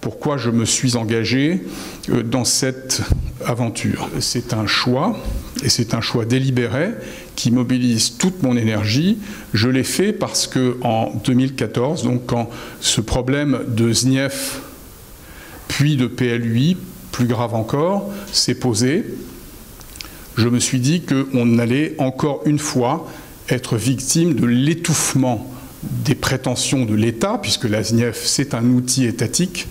Pourquoi je me suis engagé dans cette aventure? C'est un choix, et c'est un choix délibéré qui mobilise toute mon énergie. Je l'ai fait parce qu'en 2014, donc quand ce problème de SNIEF, puis de PLUI, plus grave encore, s'est posé, je me suis dit qu'on allait encore une fois être victime de l'étouffement des prétentions de l'État, puisque la SNIEF, c'est un outil étatique,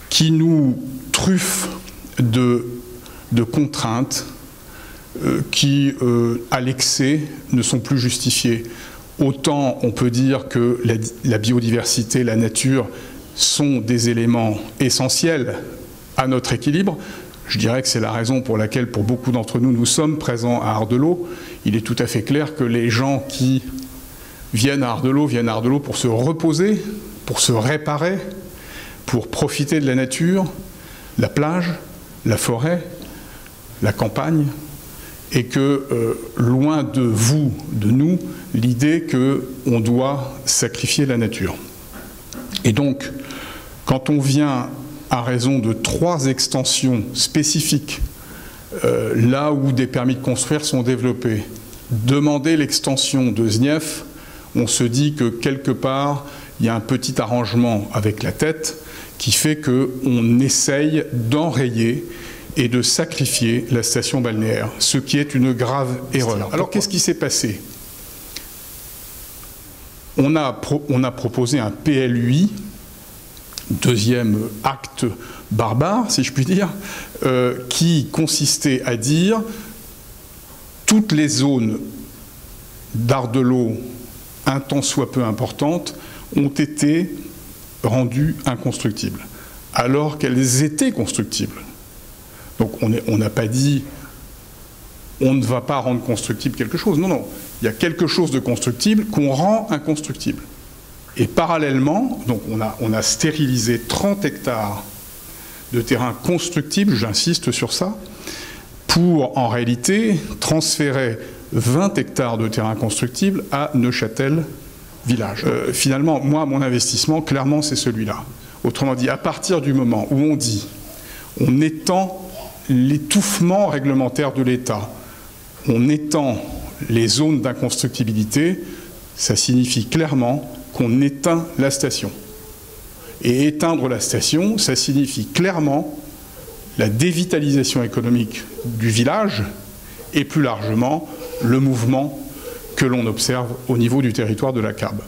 qui nous truffe de contraintes qui, à l'excès, ne sont plus justifiées. Autant on peut dire que la biodiversité, la nature, sont des éléments essentiels à notre équilibre. Je dirais que c'est la raison pour laquelle, pour beaucoup d'entre nous, nous sommes présents à Ardelot. Il est tout à fait clair que les gens qui viennent à Ardelot pour se reposer, pour se réparer, pour profiter de la nature, la plage, la forêt, la campagne, et que, loin de vous, de nous, l'idée qu'on doit sacrifier la nature. Et donc, quand on vient à raison de 3 extensions spécifiques, là où des permis de construire sont développés, demander l'extension de SNIEF, on se dit que quelque part, il y a un petit arrangement avec la tête qui fait qu'on essaye d'enrayer et de sacrifier la station balnéaire, ce qui est une grave erreur. Alors qu'est-ce qui s'est passé? On a proposé un PLUI, deuxième acte barbare, si je puis dire, qui consistait à dire toutes les zones d'Ardelot, un tant soit peu importantes, ont été rendues inconstructibles, alors qu'elles étaient constructibles. Donc on n'a pas dit on ne va pas rendre constructible quelque chose. Non, non, il y a quelque chose de constructible qu'on rend inconstructible. Et parallèlement, donc on a stérilisé 30 hectares de terrain constructible, j'insiste sur ça, pour en réalité transférer 20 hectares de terrain constructible à Neuchâtel village. Finalement, moi, mon investissement, clairement, c'est celui-là. Autrement dit, à partir du moment où on dit on étend l'étouffement réglementaire de l'État, on étend les zones d'inconstructibilité, ça signifie clairement qu'on éteint la station. Et éteindre la station, ça signifie clairement la dévitalisation économique du village et plus largement le mouvement que l'on observe au niveau du territoire de la CAB.